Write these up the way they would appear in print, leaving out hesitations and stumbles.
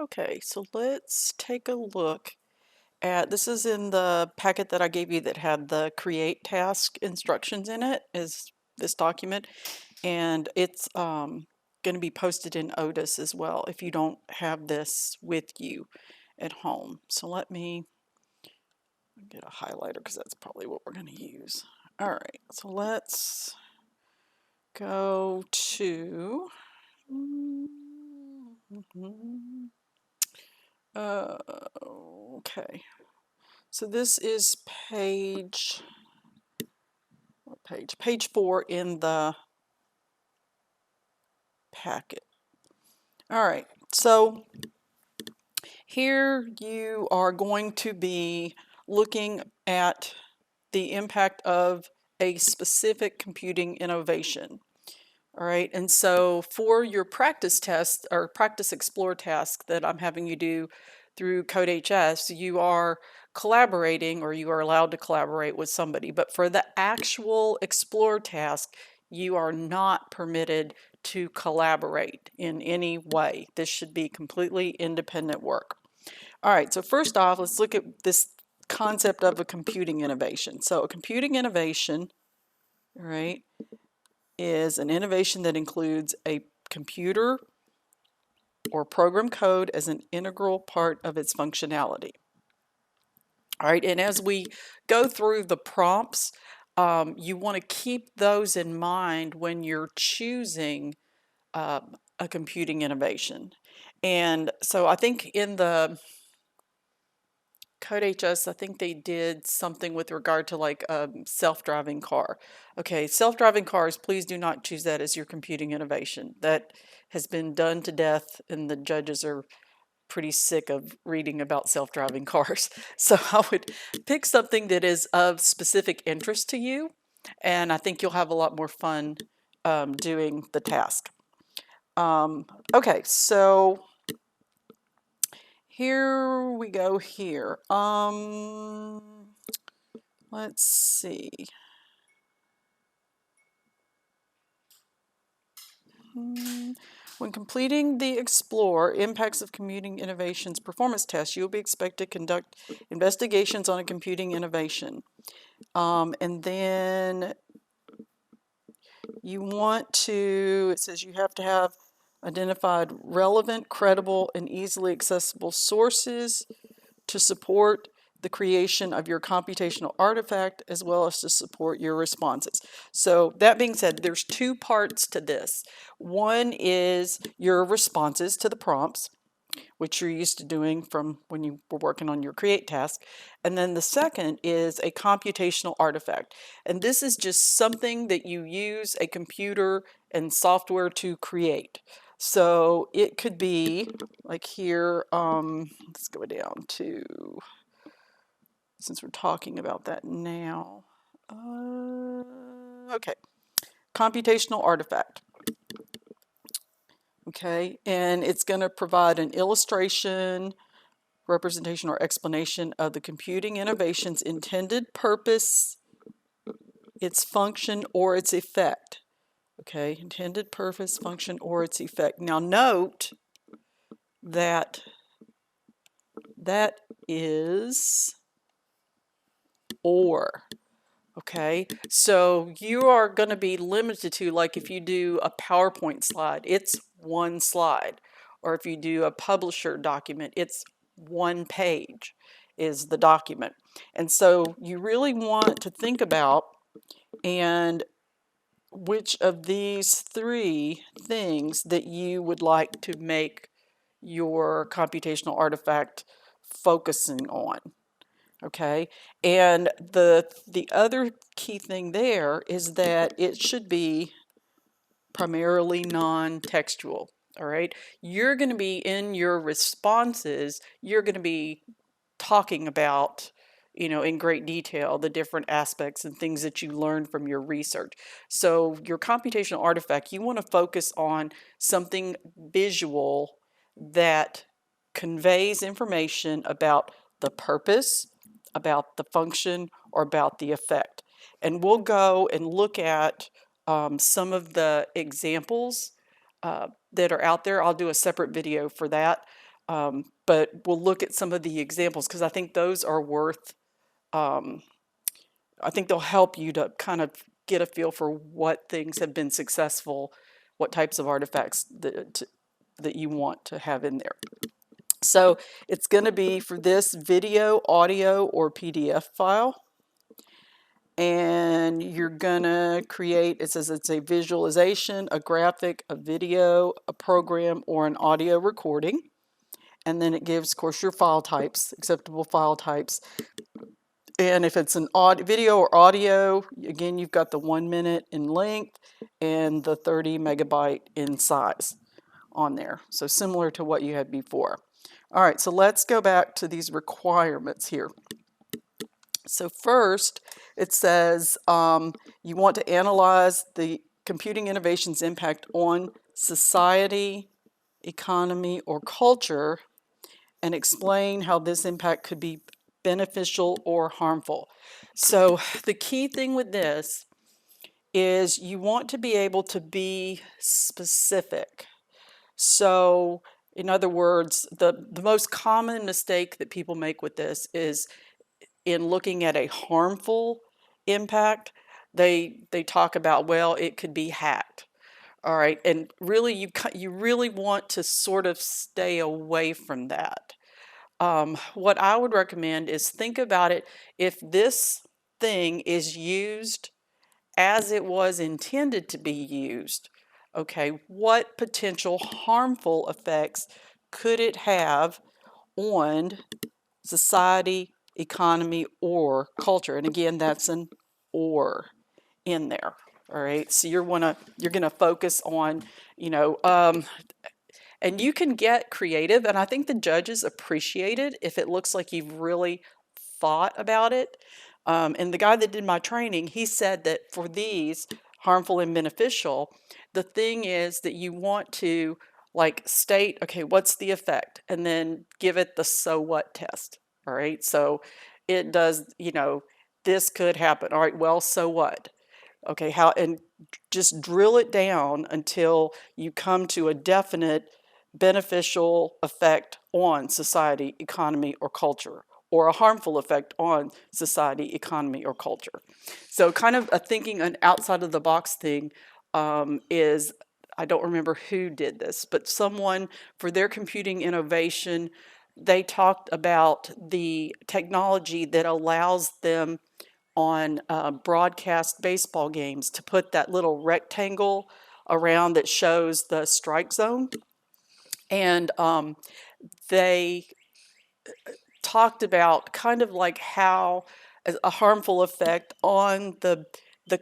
Okay, so let's take a look at, this is in the packet that I gave you that had the create task instructions in it, is this document, and it's going to be posted in Otis as well if you don't have this with you at home. So let me get a highlighter because that's probably what we're going to use. All right, so let's go to okay. So this is page 4 in the packet. All right, so here you are going to be looking at the impact of a specific computing innovation. All right, and so for your practice test or practice explore task that I'm having you do through CodeHS, you are collaborating, or you are allowed to collaborate with somebody. But for the actual explore task, you are not permitted to collaborate in any way. This should be completely independent work. All right, so first off, let's look at this concept of a computing innovation. So a computing innovation, all right, is an innovation that includes a computer or program code as an integral part of its functionality. All right, and as we go through the prompts, you want to keep those in mind when you're choosing a computing innovation. And so I think in the CodeHS, I think they did something with regard to like a self-driving car. Okay, self-driving cars, please do not choose that as your computing innovation. That has been done to death, and the judges are pretty sick of reading about self-driving cars. So I would pick something that is of specific interest to you, and I think you'll have a lot more fun doing the task. Okay, so here we go here. Let's see. When completing the Explore Impacts of Computing Innovations performance test, you will be expected to conduct investigations on a computing innovation. And then you want to, it says you have to have identified relevant, credible, and easily accessible sources to support the creation of your computational artifact, as well as to support your responses. So that being said, there's two parts to this. One is your responses to the prompts, which you're used to doing from when you were working on your create task. And then the second is a computational artifact. And this is just something that you use a computer and software to create. So it could be like here, let's go down to, since we're talking about that now. Okay, computational artifact. Okay, and it's going to provide an illustration, representation, or explanation of the computing innovation's intended purpose, its function, or its effect. Okay, intended purpose, function, or its effect. Now note that that is or. Okay, so you are going to be limited to, like if you do a PowerPoint slide, it's one slide. Or if you do a publisher document, it's one page is the document. And so you really want to think about and which of these three things that you would like to make your computational artifact focusing on. Okay, and the other key thing there is that it should be primarily non-textual. All right, you're going to be in your responses, you're going to be talking about, you know, in great detail the different aspects and things that you learned from your research. So your computational artifact, you want to focus on something visual that conveys information about the purpose, about the function, or about the effect. And we'll go and look at some of the examples that are out there. I'll do a separate video for that. But we'll look at some of the examples because I think those are worth, I think they'll help you to kind of get a feel for what things have been successful, what types of artifacts that you want to have in there. So it's going to be for this video, audio, or PDF file. And you're going to create, it says it's a visualization, a graphic, a video, a program, or an audio recording. And then it gives, of course, your file types, acceptable file types. And if it's an video or audio, again, you've got the 1 minute in length and the 30 megabyte in size on there. So similar to what you had before. All right, so let's go back to these requirements here. So first, it says you want to analyze the computing innovation's impact on society, economy, or culture, and explain how this impact could be beneficial or harmful. So the key thing with this is you want to be able to be specific. So in other words, the most common mistake that people make with this is in looking at a harmful impact, they talk about, well, it could be hacked. All right, and really you really want to sort of stay away from that. What I would recommend is think about it. If this thing is used as it was intended to be used, okay, what potential harmful effects could it have on society, economy, or culture? And again, that's an or in there. All right, so you're gonna focus on, you know, and you can get creative, and I think the judges appreciate it if it looks like you've really thought about it. And the guy that did my training, he said that for these harmful and beneficial, the thing is that you want to like state, okay, what's the effect? And then give it the so what test. All right, so it does, you know, this could happen. All right, well, so what? Okay, how, and just drill it down until you come to a definite beneficial effect on society, economy, or culture, or a harmful effect on society, economy, or culture. So kind of a thinking an outside of the box thing is, I don't remember who did this, but someone for their computing innovation, they talked about the technology that allows them on broadcast baseball games to put that little rectangle around that shows the strike zone. And they talked about kind of like how a harmful effect on the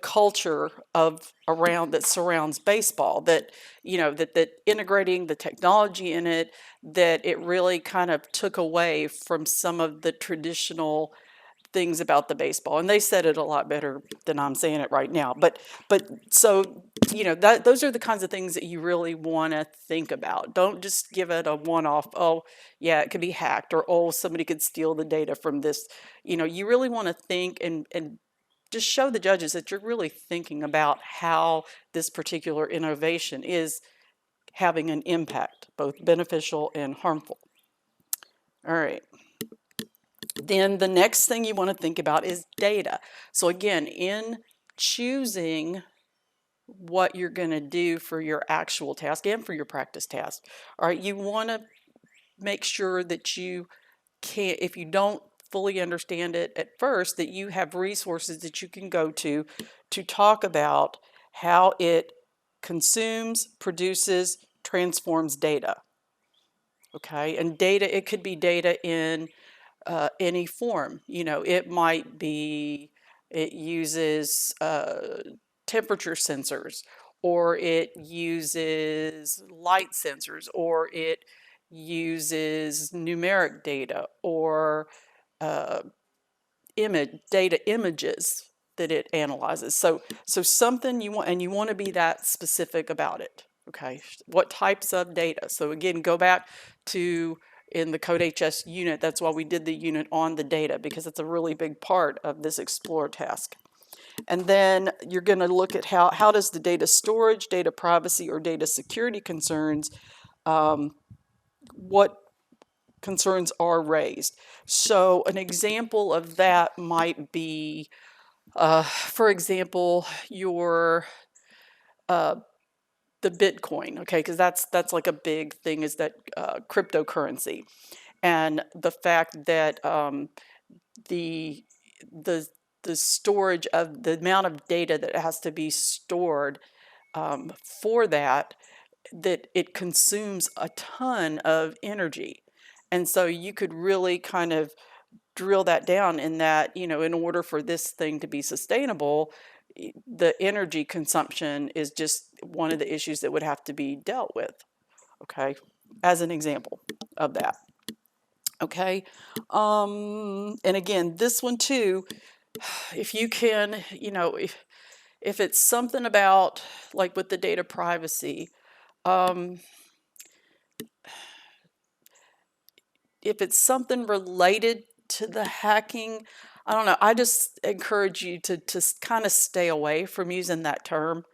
culture of around that surrounds baseball, that you know that integrating the technology in it, that it really kind of took away from some of the traditional things about the baseball. And they said it a lot better than I'm saying it right now. But so, you know, those are the kinds of things that you really want to think about. Don't just give it a one-off, oh, yeah, it could be hacked, or oh, somebody could steal the data from this. You know, you really want to think and just show the judges that you're really thinking about how this particular innovation is having an impact, both beneficial and harmful. All right. Then the next thing you want to think about is data. So again, in choosing what you're going to do for your actual task and for your practice task, all right, you want to make sure that you can, if you don't fully understand it at first, that you have resources that you can go to talk about how it consumes, produces, transforms data. Okay, and data, it could be data in any form. You know, it might be, it uses temperature sensors, or it uses light sensors, or it uses numeric data, or images that it analyzes. So something you want, and you want to be that specific about it. Okay, what types of data? So again, go back to in the Code HS unit. That's why we did the unit on the data, because it's a really big part of this Explore task. And then you're going to look at how does the data storage, data privacy, or data security concerns, what concerns are raised. So an example of that might be, for example, your the Bitcoin, okay, because that's like a big thing, is that cryptocurrency, and the fact that the the the storage of the amount of data that has to be stored for that it consumes a ton of energy. And so you could really kind of drill that down in that, in order for this thing to be sustainable, the energy consumption is just one of the issues that would have to be dealt with, okay, as an example of that. Okay. And again, this one too, if you can, if it's something about, like with the data privacy, if it's something related to the hacking, I don't know. I just encourage you to kind of stay away from using that term,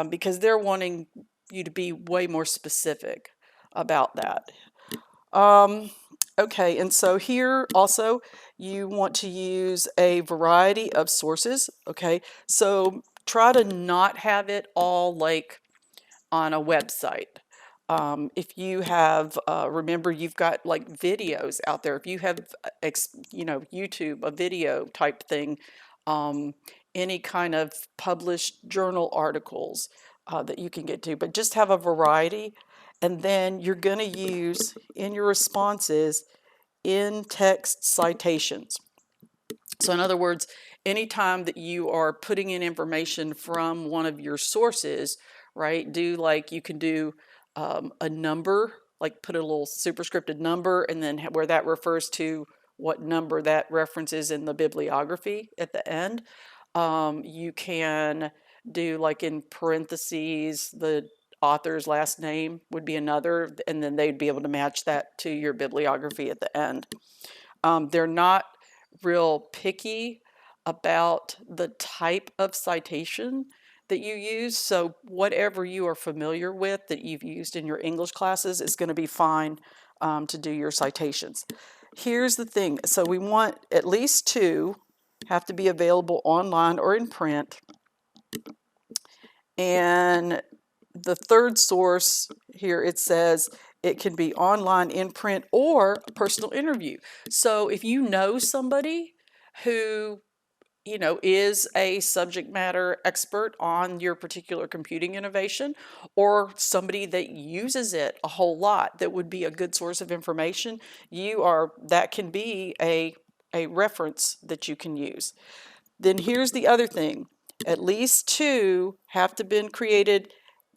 because they're wanting you to be way more specific about that. Okay, and so here also you want to use a variety of sources. Okay, so try to not have it all like on a website. If you have, remember, you've got like videos out there. If you have, YouTube, a video type thing, any kind of published journal articles that you can get to, but just have a variety. And then you're going to use in your responses in-text citations. So in other words, anytime that you are putting in information from one of your sources, right, you can do a number, like put a little superscripted number, and then where that refers to what number that references in the bibliography at the end. You can do, like, in parentheses, the author's last name would be another, and then they'd be able to match that to your bibliography at the end. They're not real picky about the type of citation that you use. So whatever you are familiar with that you've used in your English classes is going to be fine to do your citations. Here's the thing. So we want at least two, have to be available online or in print. And the third source here, it says it can be online, in print, or a personal interview. So if you know somebody who, is a subject matter expert on your particular computing innovation, or somebody that uses it a whole lot that would be a good source of information, that can be a reference that you can use. Then here's the other thing. At least two have to have been created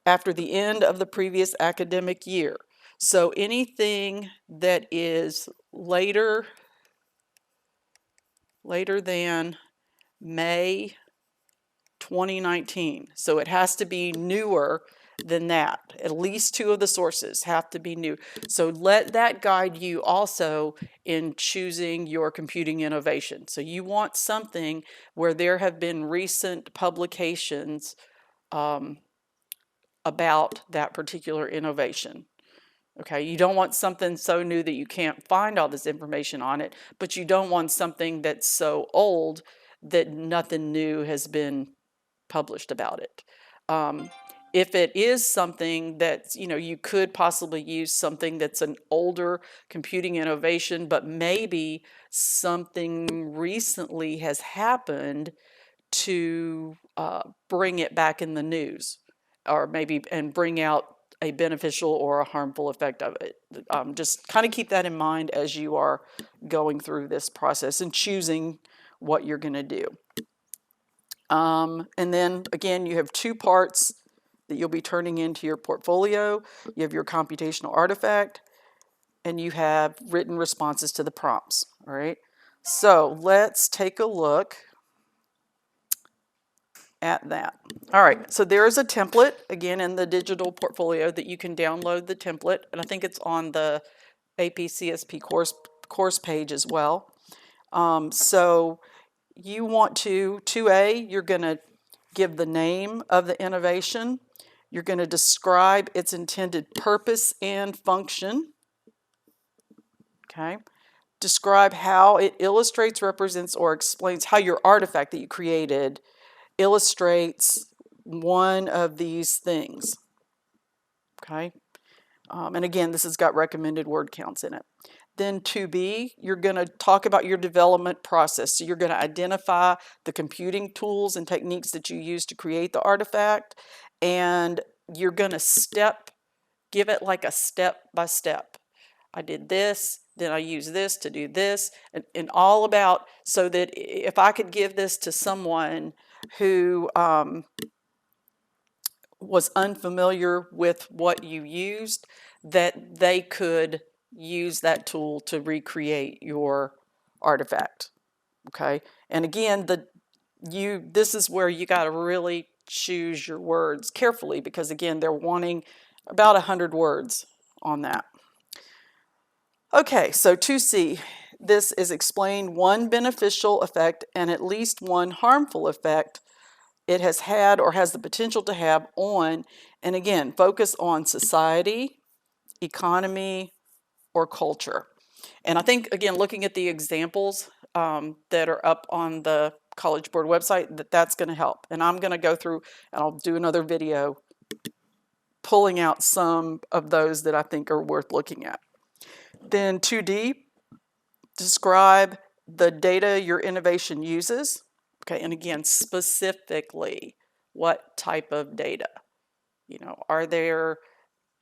after the end of the previous academic year. So anything that is later than May 2019. So it has to be newer than that. At least two of the sources have to be new. So let that guide you also in choosing your computing innovation. So you want something where there have been recent publications about that particular innovation. Okay, you don't want something so new that you can't find all this information on it, but you don't want something that's so old that nothing new has been published about it. If it is something that, you could possibly use something that's an older computing innovation, but maybe something recently has happened to bring it back in the news, or maybe and bring out a beneficial or a harmful effect of it. Just kind of keep that in mind as you are going through this process and choosing what you're going to do. And then again, you have two parts that you'll be turning into your portfolio. You have your computational artifact, and you have written responses to the prompts. All right. So let's take a look at that. All right, so there is a template, again, in the digital portfolio that you can download the template, and I think it's on the AP CSP course page as well. So you want to, 2A, you're going to give the name of the innovation. You're going to describe its intended purpose and function. Okay. Describe how it illustrates, represents, or explains how your artifact that you created illustrates one of these things. Okay. And again, this has got recommended word counts in it. Then 2B, you're going to talk about your development process. So you're going to identify the computing tools and techniques that you use to create the artifact, and you're going to give it like a step by step. I did this, then I used this to do this, and all about, so that if I could give this to someone who was unfamiliar with what you used, that they could use that tool to recreate your artifact. Okay, and again, this is where you got to really choose your words carefully, because again, they're wanting about 100 words on that. Okay, so 2C, this is explain one beneficial effect and at least one harmful effect it has had or has the potential to have on, and again, focus on society, economy, or culture. And I think, again, looking at the examples that are up on the College Board website, that's going to help. And I'm going to go through, and I'll do another video pulling out some of those that I think are worth looking at. Then 2D, describe the data your innovation uses. Okay, and again, specifically, what type of data? You know, are there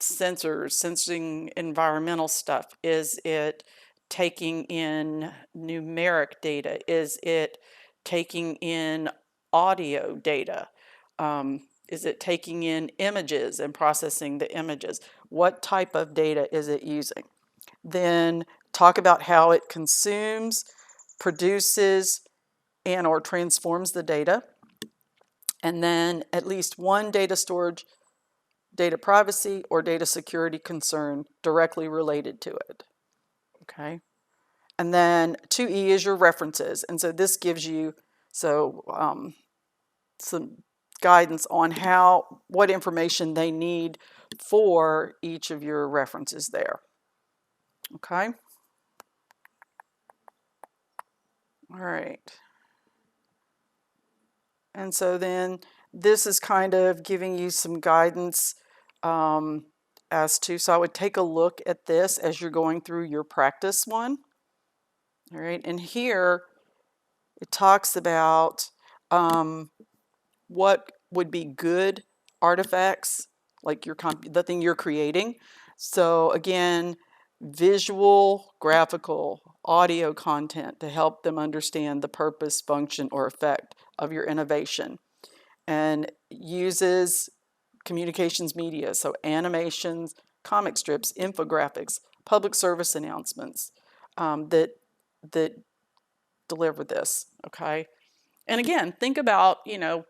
sensors sensing environmental stuff? Is it taking in numeric data? Is it taking in audio data? Is it taking in images and processing the images? What type of data is it using? Then talk about how it consumes, produces, and or transforms the data. And then at least one data storage, data privacy, or data security concern directly related to it. Okay. And then 2E is your references. And so this gives you some guidance on what information they need for each of your references there. Okay. All right. And so then this is kind of giving you some guidance as to, so I would take a look at this as you're going through your practice one. All right, and here it talks about what would be good artifacts, like the thing you're creating. So again, visual, graphical, audio content to help them understand the purpose, function, or effect of your innovation. And uses communications media, so animations, comic strips, infographics, public service announcements that deliver this, okay? And again, think about,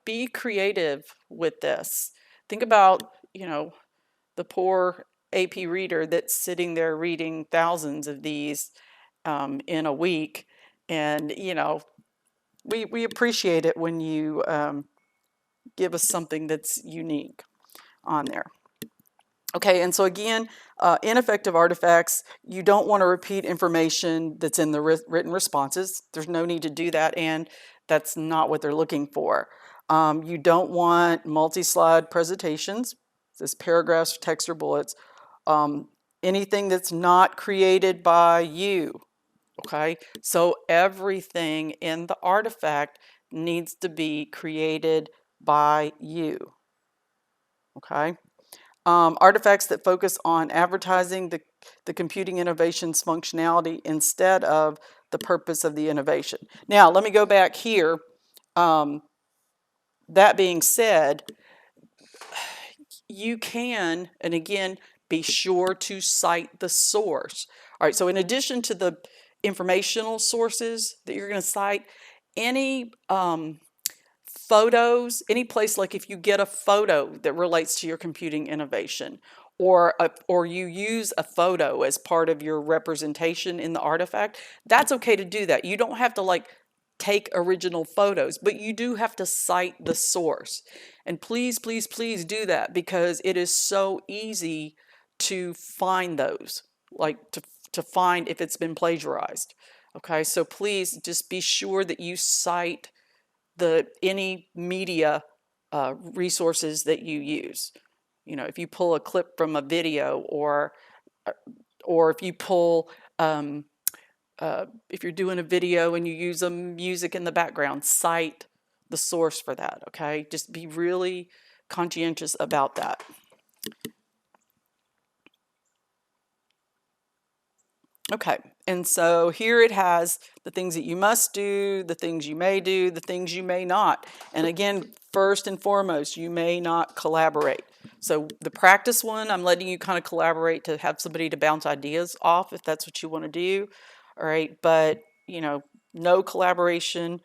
be creative with this. Think about, the poor AP reader that's sitting there reading thousands of these in a week. And, we appreciate it when you give us something that's unique on there. Okay, and so again, ineffective artifacts, you don't want to repeat information that's in the written responses. There's no need to do that, and that's not what they're looking for. You don't want multi-slide presentations, this paragraphs, text, or bullets. Anything that's not created by you, okay? So everything in the artifact needs to be created by you, okay? Artifacts that focus on advertising the computing innovation's functionality instead of the purpose of the innovation. Now, let me go back here. That being said, you can, and again, be sure to cite the source. All right, so in addition to the informational sources that you're going to cite, any photos, any place, like if you get a photo that relates to your computing innovation, or you use a photo as part of your representation in the artifact, that's okay to do that. You don't have to take original photos, but you do have to cite the source. And please, please, please do that, because it is so easy to find those, to find if it's been plagiarized. Okay, so please just be sure that you cite any media resources that you use. You know, if you pull a clip from a video, or if you pull if you're doing a video and you use a music in the background, cite the source for that. Okay, just be really conscientious about that. Okay, and so here it has the things that you must do, the things you may do, the things you may not. And again, first and foremost, you may not collaborate. So the practice one, I'm letting you kind of collaborate to have somebody to bounce ideas off if that's what you want to do. All right, but you know, no collaboration.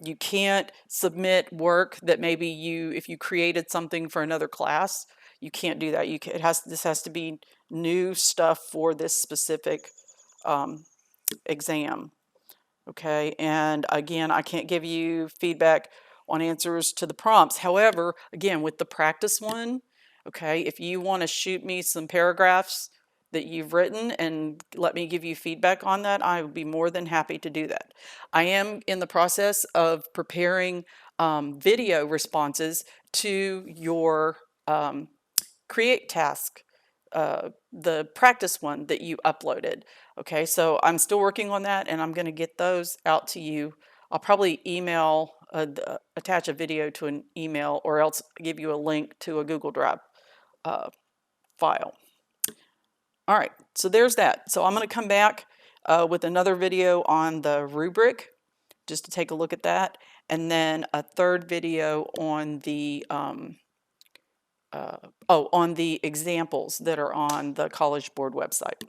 You can't submit work that maybe if you created something for another class, you can't do that. This has to be new stuff for this specific exam. Okay, and again, I can't give you feedback on answers to the prompts. However, again, with the practice one, okay, if you want to shoot me some paragraphs that you've written and let me give you feedback on that, I would be more than happy to do that. I am in the process of preparing video responses to your create task, the practice one that you uploaded. Okay, so I'm still working on that, and I'm going to get those out to you. I'll probably attach a video to an email, or else give you a link to a Google Drive file. All right, so there's that. So I'm going to come back with another video on the rubric, just to take a look at that, and then a third video on the on the examples that are on the College Board website.